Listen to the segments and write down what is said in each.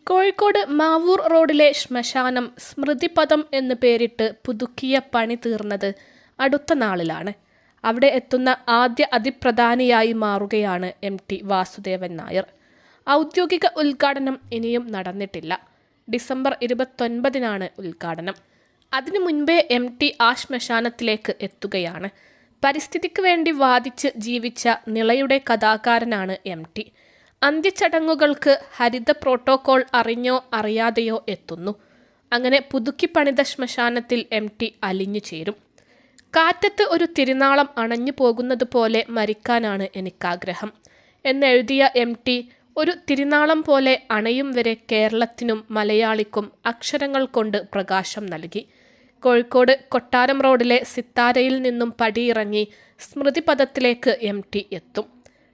കോഴിക്കോട് മാവൂർ റോഡിലെ ശ്മശാനം സ്മൃതിപഥം എന്ന് പേരിട്ട് പുതുക്കിയ പണി തീർന്നത് അടുത്ത നാളിലാണ്. അവിടെ എത്തുന്ന ആദ്യ അതിപ്രധാനിയായി മാറുകയാണ് MT വാസുദേവൻ നായർ. ഔദ്യോഗിക ഉദ്ഘാടനം ഇനിയും നടന്നിട്ടില്ല. ഡിസംബർ 29-നാണ് ഉദ്ഘാടനം. അതിനു മുൻപേ MT ആ ശ്മശാനത്തിലേക്ക് എത്തുകയാണ്. പരിസ്ഥിതിക്ക് വേണ്ടി വാദിച്ച് ജീവിച്ച നിളയുടെ കഥാകാരനാണ് MT. അന്ത്യചടങ്ങുകൾക്ക് ഹരിത പ്രോട്ടോകോൾ അറിഞ്ഞോ അറിയാതെയോ എത്തുന്നു. അങ്ങനെ പുതുക്കി പണിത ശ്മശാനത്തിൽ MT അലിഞ്ഞു ചേരും. കാറ്റത്ത് ഒരു തിരുനാളം അണഞ്ഞു പോകുന്നത് പോലെ മരിക്കാനാണ് എനിക്കാഗ്രഹം എന്നെഴുതിയ MT ഒരു തിരുനാളം പോലെ അണയും വരെ കേരളത്തിനും മലയാളിക്കും അക്ഷരങ്ങൾ കൊണ്ട് പ്രകാശം നൽകി. കോഴിക്കോട് കൊട്ടാരം റോഡിലെ സിത്താരയിൽ നിന്നും പടിയിറങ്ങി സ്മൃതിപഥത്തിലേക്ക് MT എത്തും.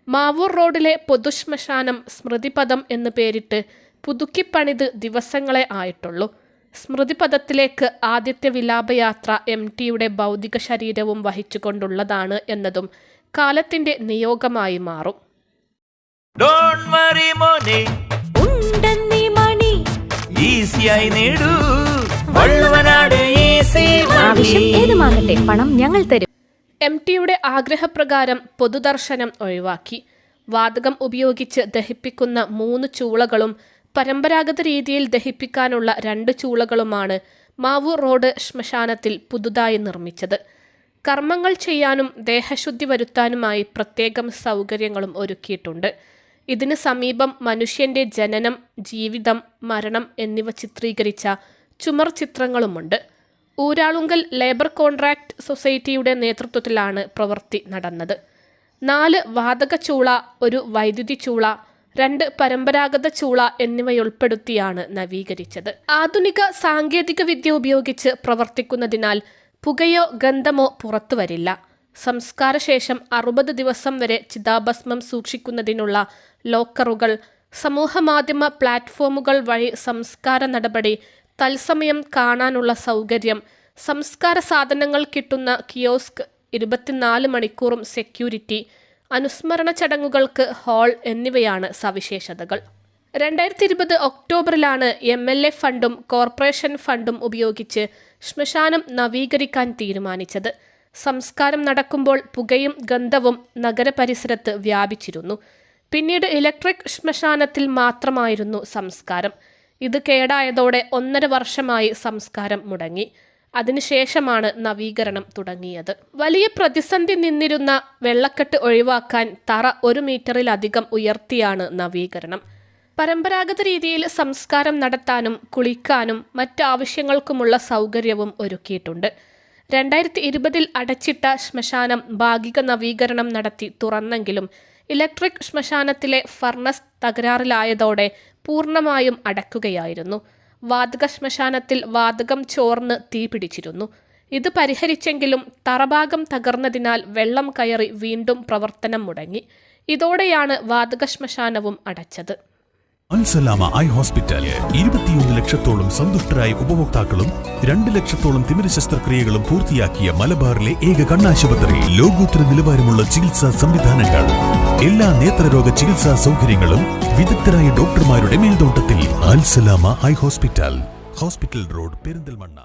മാവൂർ റോഡിലെ പൊതുശ്മശാനം സ്മൃതിപഥം എന്ന് പേരിട്ട് പുതുക്കിപ്പണിത് ദിവസങ്ങളെ ആയിട്ടുള്ളൂ. സ്മൃതിപഥത്തിലേക്ക് ആദ്യത്തെ വിലാപയാത്ര MTയുടെ ഭൗതിക ശരീരവും വഹിച്ചുകൊണ്ടുള്ളതാണ് എന്നതും കാലത്തിന്റെ നിയോഗമായി മാറും. പണം ഞങ്ങൾ തരും. MTയുടെ ആഗ്രഹപ്രകാരം പൊതുദർശനം ഒഴിവാക്കി. വാതകം ഉപയോഗിച്ച് ദഹിപ്പിക്കുന്ന 3 ചൂളകളും പരമ്പരാഗത രീതിയിൽ ദഹിപ്പിക്കാനുള്ള 2 ചൂളകളുമാണ് മാവൂർ റോഡ് ശ്മശാനത്തിൽ പുതുതായി നിർമ്മിച്ചത്. കർമ്മങ്ങൾ ചെയ്യാനും ദേഹശുദ്ധി വരുത്താനുമായി പ്രത്യേകം സൗകര്യങ്ങളും ഒരുക്കിയിട്ടുണ്ട്. ഇതിന് സമീപം മനുഷ്യന്റെ ജനനം, ജീവിതം, മരണം എന്നിവ ചിത്രീകരിച്ച ചുമർ ചിത്രങ്ങളുമുണ്ട്. ഊരാളുങ്കൽ ലേബർ കോൺട്രാക്ട് സൊസൈറ്റിയുടെ നേതൃത്വത്തിലാണ് പ്രവൃത്തി നടന്നത്. 4 വാതക ചൂള, 1 വൈദ്യുതി ചൂള, 2 പരമ്പരാഗത ചൂള എന്നിവയുൾപ്പെടുത്തിയാണ് നവീകരിച്ചത്. ആധുനിക സാങ്കേതിക വിദ്യ ഉപയോഗിച്ച് പ്രവർത്തിക്കുന്നതിനാൽ പുകയോ ഗന്ധമോ പുറത്തു വരില്ല. സംസ്കാരശേഷം 60 ദിവസം വരെ ചിതാഭസ്മം സൂക്ഷിക്കുന്നതിനുള്ള ലോക്കറുകൾ, സമൂഹമാധ്യമ പ്ലാറ്റ്ഫോമുകൾ വഴി സംസ്കാര നടപടി തത്സമയം കാണാനുള്ള സൗകര്യം, സംസ്കാര സാധനങ്ങൾ കിട്ടുന്ന കിയോസ്ക്, 24 മണിക്കൂറും സെക്യൂരിറ്റി, അനുസ്മരണ ചടങ്ങുകൾക്ക് ഹാൾ എന്നിവയാണ് സവിശേഷതകൾ. 2020 ഒക്ടോബറിലാണ് MLA ഫണ്ടും കോർപ്പറേഷൻ ഫണ്ടും ഉപയോഗിച്ച് ശ്മശാനം നവീകരിക്കാൻ തീരുമാനിച്ചത്. സംസ്കാരം നടക്കുമ്പോൾ പുകയും ഗന്ധവും നഗരപരിസരത്ത് വ്യാപിച്ചിരുന്നു. പിന്നീട് ഇലക്ട്രിക് ശ്മശാനത്തിൽ മാത്രമായിരുന്നു സംസ്കാരം. ഇത് കേടായതോടെ 1.5 വർഷമായി സംസ്കാരം മുടങ്ങി. അതിനുശേഷമാണ് നവീകരണം തുടങ്ങിയത്. വലിയ പ്രതിസന്ധി നിന്നിരുന്ന വെള്ളക്കെട്ട് ഒഴിവാക്കാൻ തറ 1 മീറ്ററിലധികം ഉയർത്തിയാണ് നവീകരണം. പരമ്പരാഗത രീതിയിൽ സംസ്കാരം നടത്താനും കുളിക്കാനും മറ്റാവശ്യങ്ങൾക്കുമുള്ള സൗകര്യവും ഒരുക്കിയിട്ടുണ്ട്. 2020 അടച്ചിട്ട ശ്മശാനം ഭാഗിക നവീകരണം നടത്തി തുറന്നെങ്കിലും ഇലക്ട്രിക് ശ്മശാനത്തിലെ ഫർണസ് തകരാറിലായതോടെ പൂർണ്ണമായും അടക്കുകയായിരുന്നു. വാതക ശ്മശാനത്തിൽ വാതകം ചോർന്ന് തീ പിടിച്ചിരുന്നു. ഇത് പരിഹരിച്ചെങ്കിലും തറഭാഗം തകർന്നതിനാൽ വെള്ളം കയറി വീണ്ടും പ്രവർത്തനം മുടങ്ങി. ഇതോടെയാണ് വാതക ശ്മശാനവും അടച്ചത്. അൽസലാമ ഐ ഹോസ്പിറ്റൽ 21 ലക്ഷത്തോളം സന്തുഷ്ടരായ ഉപഭോക്താക്കളും 2 ലക്ഷത്തോളം തിമിര ശസ്ത്രക്രിയകളും പൂർത്തിയാക്കിയ മലബാറിലെ ഏക കണ്ണാശുപത്രി. ലോകോത്തര നിലവാരമുള്ള ചികിത്സാ സംവിധാനങ്ങൾ, എല്ലാ നേത്രരോഗ ചികിത്സാ സൗകര്യങ്ങളും വിദഗ്ധരായ ഡോക്ടർമാരുടെ മേൽനോട്ടത്തിൽ. Al Salama eye hospital, hospital road, Perinthalmanna.